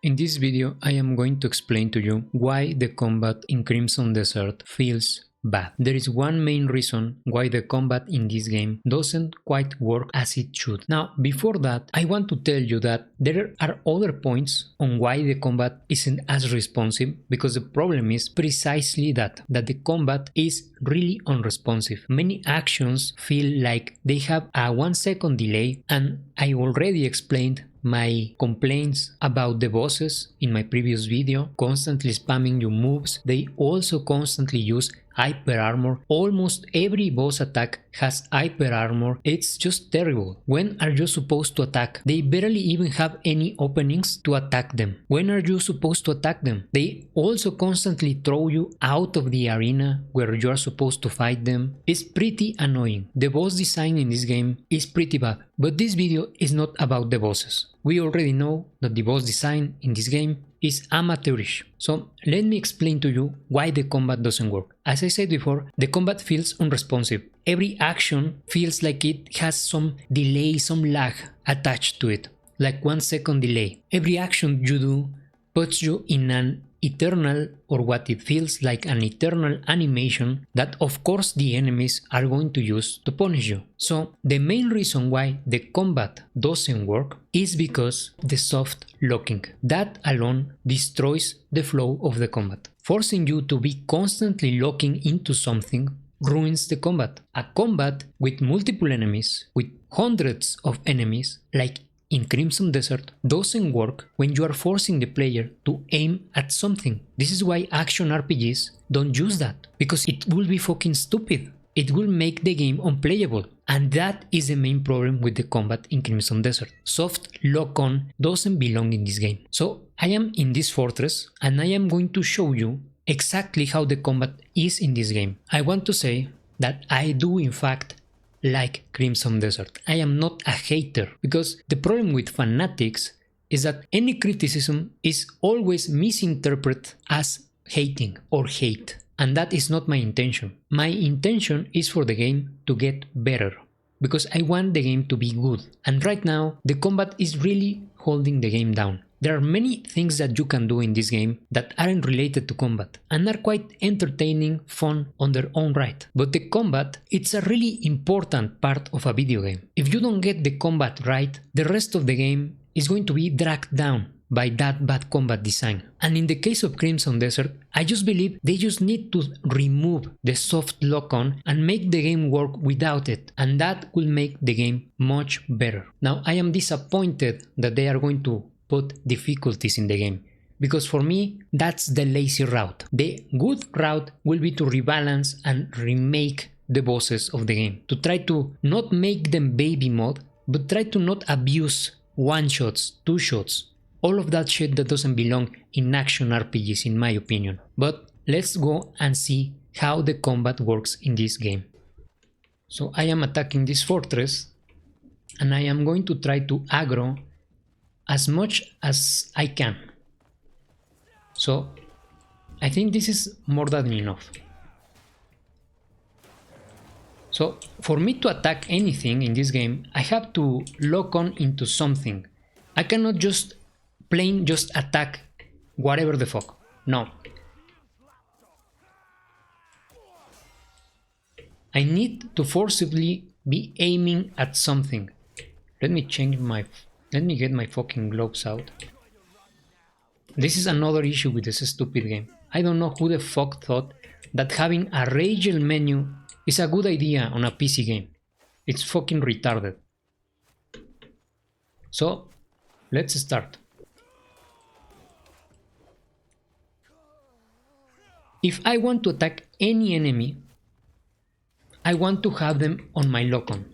In this video I am going to explain to you why the combat in Crimson Desert feels bad. There is one main reason why the combat in this game doesn't quite work as it should. Now, before that, I want to tell you that there are other points on why the combat isn't as responsive, because the problem is precisely that the combat is really unresponsive. Many actions feel like they have a 1 second delay, and I already explained my complaints about the bosses in my previous video, constantly spamming your moves. They also constantly use hyper armor. Almost every boss attack has hyper armor. It's just terrible. When are you supposed to attack? They barely even have any openings to attack them. When are you supposed to attack them? They also constantly throw you out of the arena where you are supposed to fight them. It's pretty annoying. The boss design in this game is pretty bad, but this video is not about the bosses. We already know that the boss design in this game is amateurish. So let me explain to you why the combat doesn't work. As I said before, the combat feels unresponsive. Every action feels like it has some delay, some lag attached to it, like 1 second delay. Every action you do puts you in an eternal, or what it feels like an eternal animation that of course the enemies are going to use to punish you. So the main reason why the combat doesn't work is because the soft locking. That alone destroys the flow of the combat. Forcing you to be constantly locking into something ruins the combat. A combat with multiple enemies, with hundreds of enemies, like in Crimson Desert, doesn't work when you are forcing the player to aim at something. This is why action RPGs don't use that, because it will be fucking stupid. It will make the game unplayable, and that is the main problem with the combat in Crimson Desert. Soft lock-on doesn't belong in this game. So I am in this fortress and I am going to show you exactly how the combat is in this game. I want to say that I do in fact like Crimson Desert. I am not a hater, because the problem with fanatics is that any criticism is always misinterpreted as hating or hate, and that is not my intention. My intention is for the game to get better, because I want the game to be good, and right now the combat is really holding the game down. There are many things that you can do in this game that aren't related to combat and are quite entertaining, fun on their own right. But the combat, it's a really important part of a video game. If you don't get the combat right, the rest of the game is going to be dragged down by that bad combat design. And in the case of Crimson Desert, I just believe they just need to remove the soft lock-on and make the game work without it, and that will make the game much better. Now, I am disappointed that they are going to put difficulties in the game, because for me that's the lazy route. The good route will be to rebalance and remake the bosses of the game, to try to not make them baby mode, but try to not abuse 1-shots, 2-shots, all of that shit that doesn't belong in action RPGs in my opinion. But let's go and see how the combat works in this game. So I am attacking this fortress and I am going to try to aggro as much as I can. So I think this is more than enough. So for me to attack anything in this game, I have to lock on into something. I cannot just plain just attack whatever the fuck. No. I need to forcibly be aiming at something. Let me get my fucking gloves out. This is another issue with this stupid game. I don't know who the fuck thought that having a radial menu is a good idea on a PC game. It's fucking retarded. So, let's start. If I want to attack any enemy, I want to have them on my lock-on.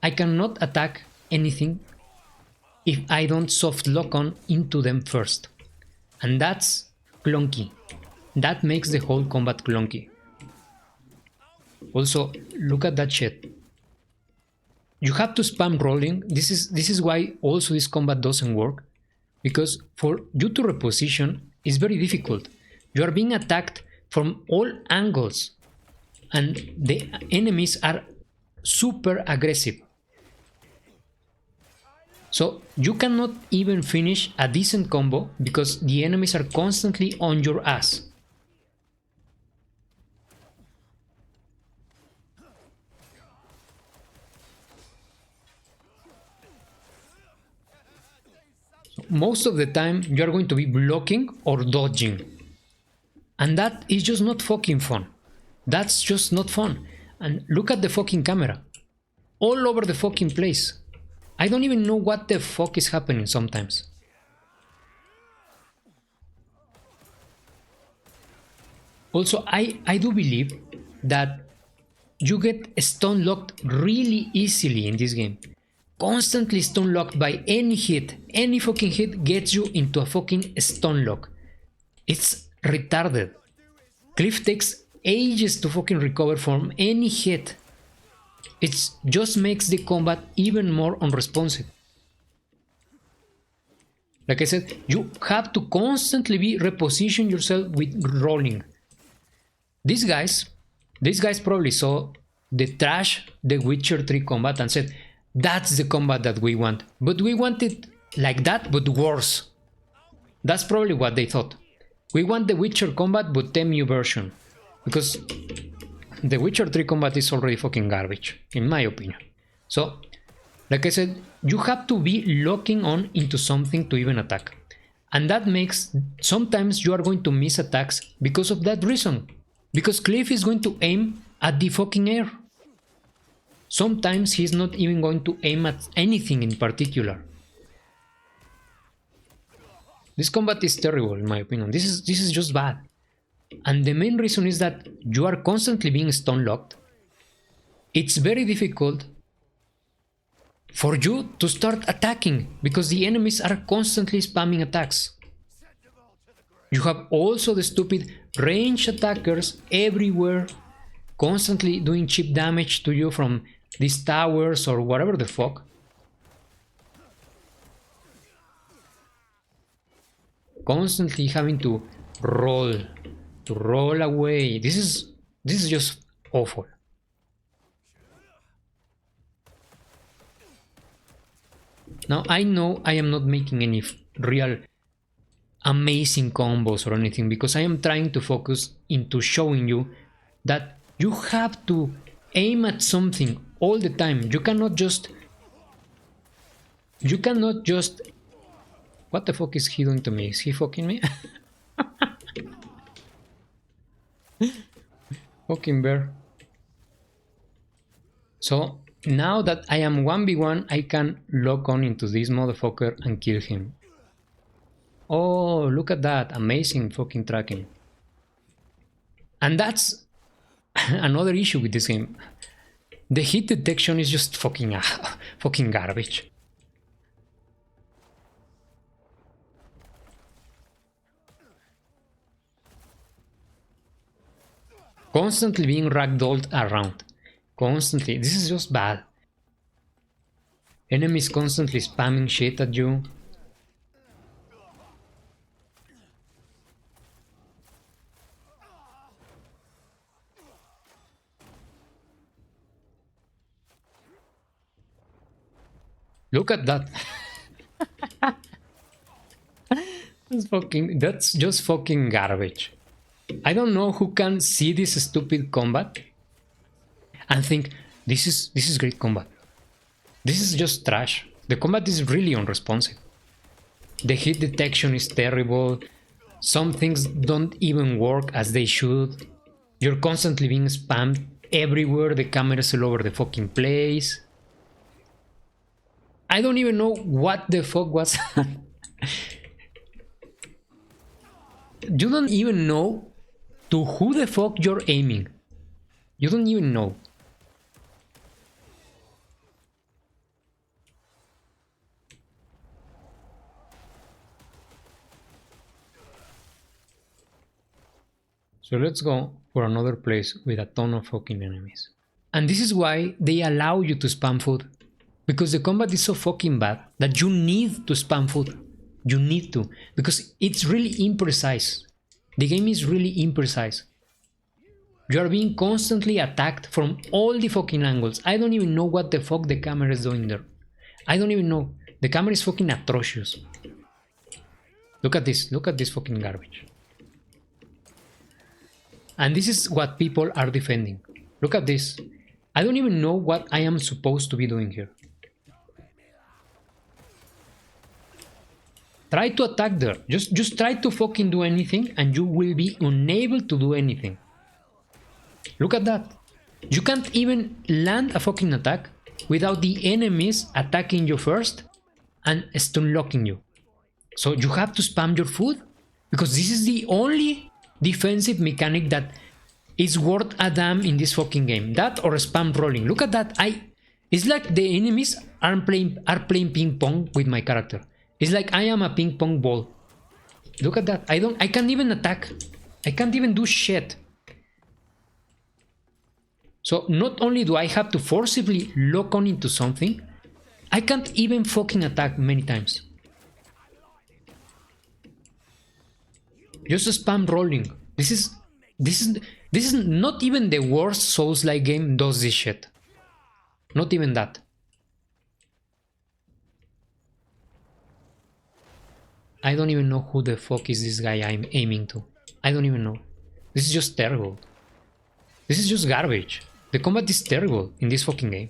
I cannot attack anything if I don't soft lock on into them first. And that's clunky. That makes the whole combat clunky. Also, look at that shit. You have to spam rolling. This is why also this combat doesn't work, because for you to reposition is very difficult. You are being attacked from all angles and the enemies are super aggressive. So you cannot even finish a decent combo because the enemies are constantly on your ass. So most of the time you are going to be blocking or dodging. And that is just not fucking fun. That's just not fun. And look at the fucking camera. All over the fucking place. I don't even know what the fuck is happening sometimes. Also, I do believe that you get stun locked really easily in this game. Constantly stun locked by any hit. Any fucking hit gets you into a fucking stun lock. It's retarded. Cliff takes ages to fucking recover from any hit. It just makes the combat even more unresponsive. Like I said, you have to constantly be reposition yourself with rolling. These guys probably saw the trash The Witcher 3 combat and said, that's the combat that we want. But we want it like that, but worse. That's probably what they thought. We want the Witcher combat, but TMU version. Because the Witcher 3 combat is already fucking garbage, in my opinion. So, like I said, you have to be locking on into something to even attack. And that makes, sometimes you are going to miss attacks because of that reason. Because Cliff is going to aim at the fucking air. Sometimes he's not even going to aim at anything in particular. This combat is terrible in my opinion. This is just bad. And the main reason is that you are constantly being stun locked. It's very difficult for you to start attacking because the enemies are constantly spamming attacks. You have also the stupid range attackers everywhere, constantly doing cheap damage to you from these towers or whatever the fuck. Constantly having to roll away. This is just awful. Now I know I am not making any real amazing combos or anything because I am trying to focus into showing you that you have to aim at something all the time. You cannot just what the fuck is he doing to me? Is he fucking me? Fucking bear. So now that I am 1v1, I can lock on into this motherfucker and kill him. Oh, look at that. Amazing fucking tracking. And that's another issue with this game. The hit detection is just fucking garbage. Constantly being ragdolled around. Constantly. This is just bad. Enemies constantly spamming shit at you. Look at that. That's just fucking garbage. I don't know who can see this stupid combat and think this is great combat. This is just trash. The combat is really unresponsive. The hit detection is terrible. Some things don't even work as they should. You're constantly being spammed everywhere. The camera's all over the fucking place. I don't even know what the fuck was. You don't even know to who the fuck you're aiming. You don't even know. So let's go for another place with a ton of fucking enemies. And this is why they allow you to spam food. Because the combat is so fucking bad that you need to spam food. You need to. Because it's really imprecise. The game is really imprecise. You are being constantly attacked from all the fucking angles. I don't even know what the fuck the camera is doing there. I don't even know. The camera is fucking atrocious. Look at this fucking garbage. And this is what people are defending. Look at this. I don't even know what I am supposed to be doing here. Try to attack there. Just try to fucking do anything and you will be unable to do anything. Look at that. You can't even land a fucking attack without the enemies attacking you first and stun locking you. So you have to spam your food because this is the only defensive mechanic that is worth a damn in this fucking game. That or spam rolling. Look at that. It's like the enemies are playing ping pong with my character. It's like I am a ping pong ball. Look at that. I can't even attack. I can't even do shit. So not only do I have to forcibly lock on into something, I can't even fucking attack many times. Just spam rolling. This is not even the worst Souls-like game does this shit. Not even that. I don't even know who the fuck is this guy I'm aiming to. I don't even know. This is just terrible. This is just garbage. The combat is terrible in this fucking game.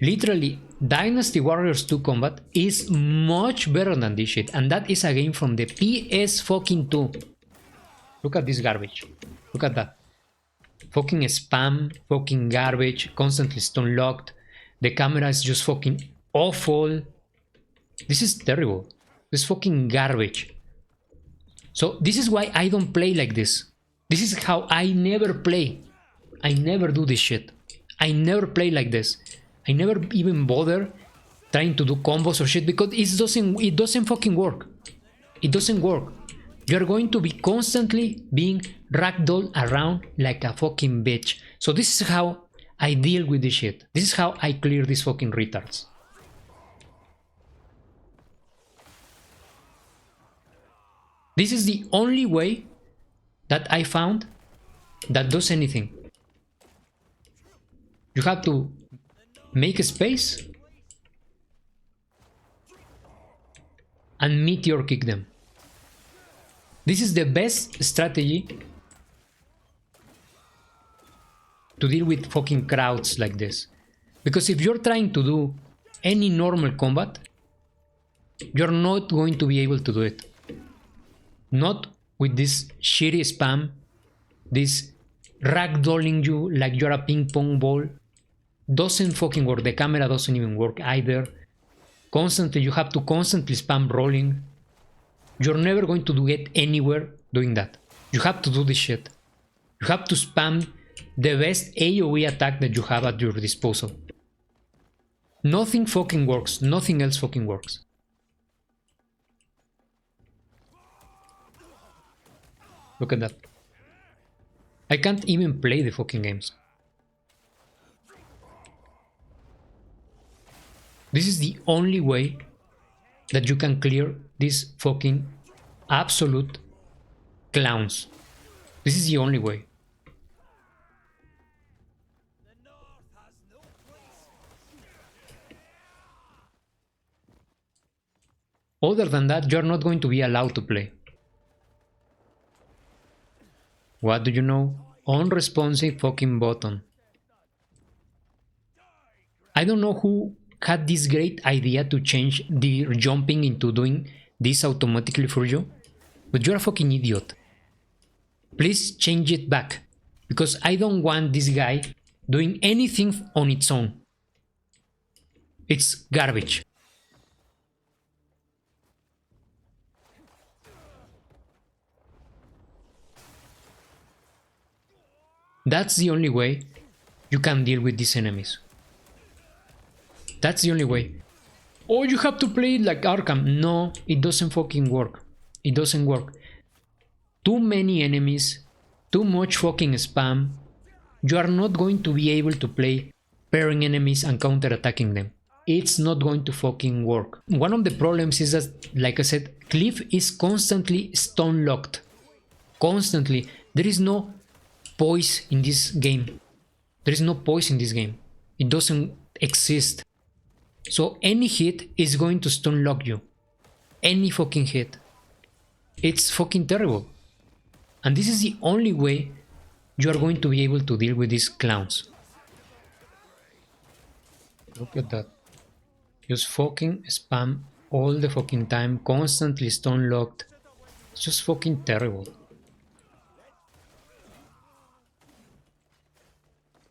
Literally, Dynasty Warriors 2 combat is much better than this shit. And that is a game from the PS fucking 2. Look at this garbage. Look at that. Fucking spam, fucking garbage, constantly stun locked. The camera is just fucking awful. This is terrible. This is fucking garbage. So this is why I don't play like this. This is how I never play. I never do this shit. I never play like this. I never even bother trying to do combos or shit because it doesn't fucking work. It doesn't work. You're going to be constantly being ragdolled around like a fucking bitch. So this is how I deal with this shit. This is how I clear these fucking retards. This is the only way that I found that does anything. You have to make a space and meteor kick them. This is the best strategy to deal with fucking crowds like this. Because if you're trying to do any normal combat, you're not going to be able to do it. Not with this shitty spam, this ragdolling you like you're a ping pong ball. Doesn't fucking work. The camera doesn't even work either. Constantly, you have to constantly spam rolling. You're never going to get anywhere doing that. You have to do this shit. You have to spam the best AoE attack that you have at your disposal. Nothing fucking works. Nothing else fucking works. Look at that. I can't even play the fucking games. This is the only way that you can clear these fucking absolute clowns. This is the only way. Other than that, you're not going to be allowed to play. What do you know? Unresponsive fucking button. I don't know who had this great idea to change the jumping into doing this automatically for you, but you're a fucking idiot. Please change it back, because I don't want this guy doing anything on its own. It's garbage. That's the only way you can deal with these enemies. That's the only way. Oh, you have to play it like Arkham. No, it doesn't fucking work. It doesn't work. Too many enemies, too much fucking spam. You are not going to be able to play pairing enemies and counter-attacking them. It's not going to fucking work. One of the problems is that, like I said, Cliff is constantly stun locked. Constantly. There is no poise in this game. There is no poise in this game. It doesn't exist. So any hit is going to stun lock you. Any fucking hit. It's fucking terrible. And this is the only way you are going to be able to deal with these clowns. Look at that. Just fucking spam all the fucking time, constantly stun locked. It's just fucking terrible.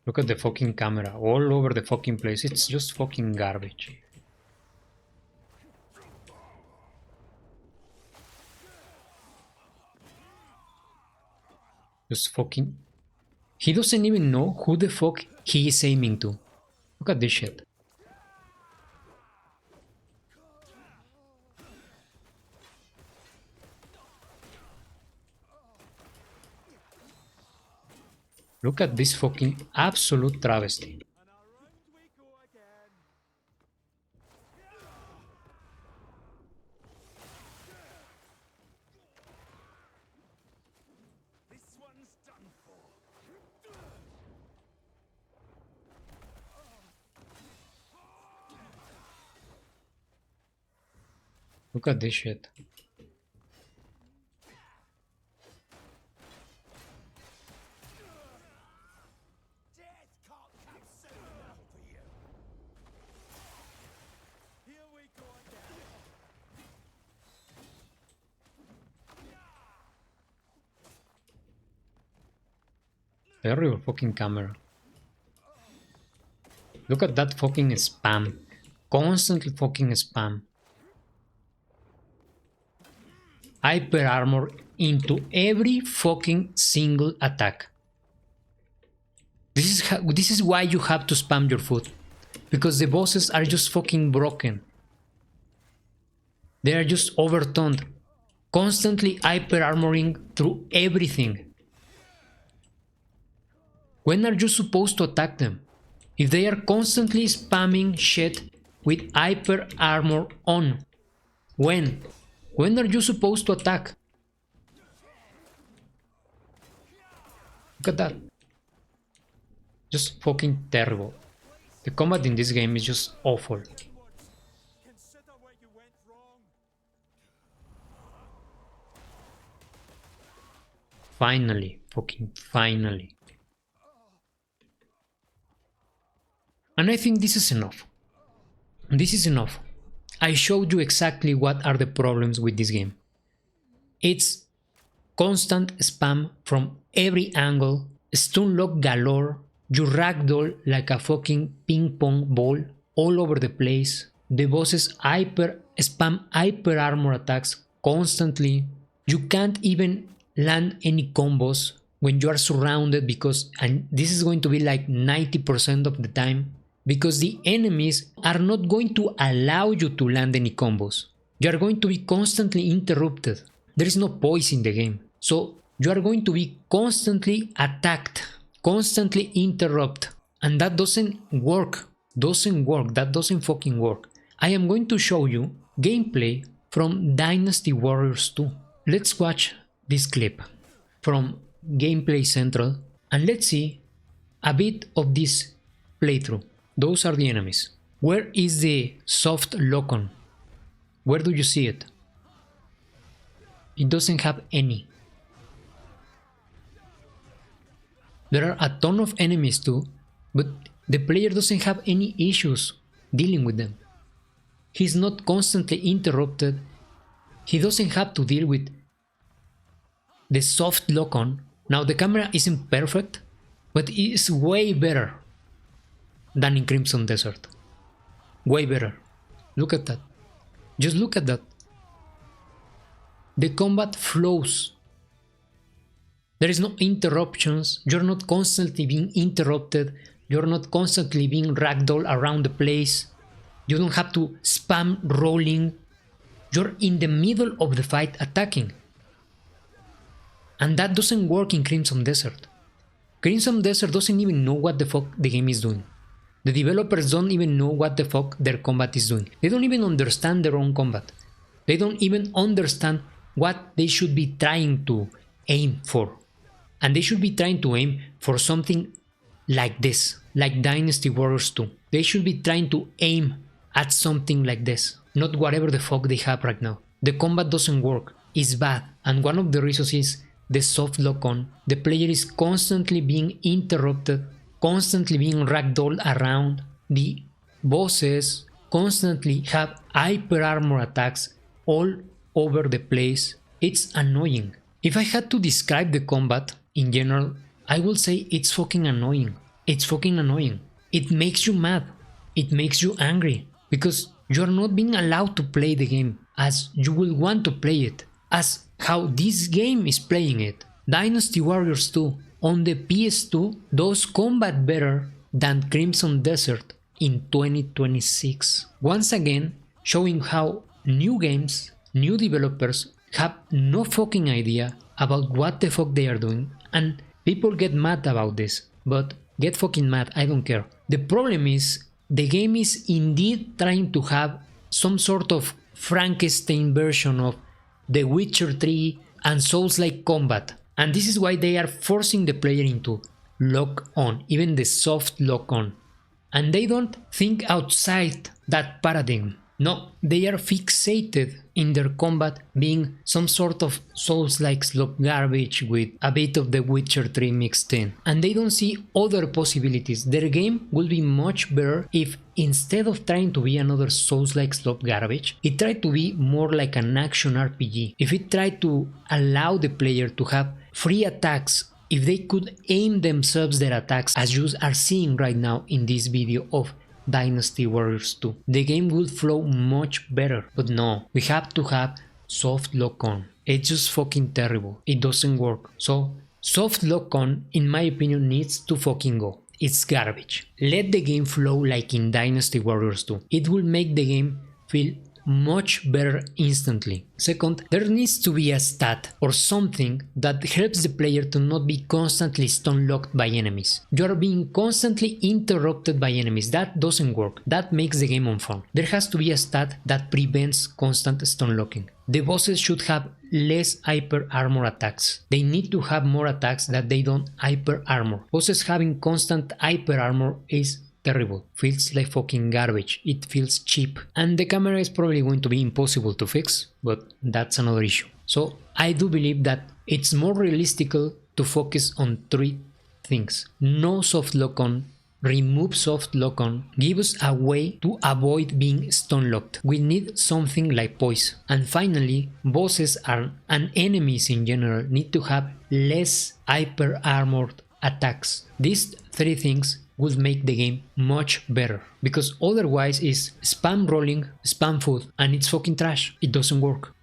Look at the fucking camera, all over the fucking place. It's just fucking garbage. Just fucking... He doesn't even know who the fuck he is aiming to. Look at this shit. Look at this fucking absolute travesty. Look at this shit. Terrible fucking camera. Look at that fucking spam. Constantly fucking spam. Hyper armor into every fucking single attack. This is why you have to spam your foot. Because the bosses are just fucking broken. They are just overturned. Constantly hyper armoring through everything. When are you supposed to attack them? If they are constantly spamming shit with hyper armor on. When? When are you supposed to attack? Look at that. Just fucking terrible. The combat in this game is just awful. Finally, fucking finally. And I think this is enough. This is enough. I showed you exactly what are the problems with this game. It's constant spam from every angle, stun lock galore, you ragdoll like a fucking ping pong ball all over the place. The bosses spam hyper armor attacks constantly. You can't even land any combos when you are surrounded because, and this is going to be like 90% of the time, because the enemies are not going to allow you to land any combos. You are going to be constantly interrupted. There is no poise in the game. So you are going to be constantly attacked, constantly interrupt. And that doesn't work. That doesn't fucking work. I am going to show you gameplay from Dynasty Warriors 2. Let's watch this clip from Gameplay Central and let's see a bit of this playthrough. Those are the enemies. Where is the soft lock-on? Where do you see it? It doesn't have any. There are a ton of enemies too, but the player doesn't have any issues dealing with them. He's not constantly interrupted. He doesn't have to deal with the soft lock-on. Now the camera isn't perfect, but it's way better than in Crimson Desert. Way better. Look at that. Just look at that. The combat flows. There is no interruptions. You're not constantly being interrupted. You're not constantly being ragdoll around the place. You don't have to spam rolling. You're in the middle of the fight attacking. And that doesn't work in Crimson Desert. Crimson Desert doesn't even know what the fuck the game is doing. The developers don't even know what the fuck their combat is doing. They don't even understand their own combat. They don't even understand what they should be trying to aim for. And they should be trying to aim for something like this, like Dynasty Warriors 2. They should be trying to aim add something like this, not whatever the fuck they have right now. The combat doesn't work, it's bad, and one of the reasons is the soft lock on. The player is constantly being interrupted, constantly being ragdolled around. The bosses constantly have hyper armor attacks all over the place. It's annoying. If I had to describe the combat in general, I will say it's fucking annoying. It's fucking annoying. It makes you mad. It makes you angry because you are not being allowed to play the game as you will want to play it, as how this game is playing it. Dynasty Warriors 2 on the PS2 does combat better than Crimson Desert in 2026. Once again, showing how new games, new developers have no fucking idea about what the fuck they are doing, and people get mad about this, but get fucking mad, I don't care. The problem is, the game is indeed trying to have some sort of Frankenstein version of The Witcher 3 and Souls-like combat, and this is why they are forcing the player into lock on, even the soft lock on, and they don't think outside that paradigm. No, they are fixated in their combat being some sort of Souls-like slop garbage with a bit of The Witcher 3 mixed in, and they don't see other possibilities. Their game will be much better if instead of trying to be another Souls-like slop garbage, it tried to be more like an action RPG. If it tried to allow the player to have free attacks, if they could aim themselves their attacks as you are seeing right now in this video of Dynasty Warriors 2, the game will flow much better. But no, we have to have soft lock on. It's just fucking terrible. It doesn't work. So soft lock on, in my opinion, needs to fucking go. It's garbage. Let the game flow like in Dynasty Warriors 2. It will make the game feel much better instantly. Second, there needs to be a stat or something that helps the player to not be constantly stun locked by enemies. You are being constantly interrupted by enemies. That doesn't work. That makes the game unfun. There has to be a stat that prevents constant stun locking. The bosses should have less hyper armor attacks. They need to have more attacks that they don't hyper armor. Bosses having constant hyper armor is terrible. Feels like fucking garbage. It feels cheap. And the camera is probably going to be impossible to fix, but that's another issue. So I do believe that it's more realistical to focus on three things. No soft lock on, remove soft lock on, give us a way to avoid being stun locked. We need something like poise. And finally, bosses and enemies in general need to have less hyper armored attacks. These three things would make the game much better, because otherwise it's spam rolling, spam food, and it's fucking trash. It doesn't work.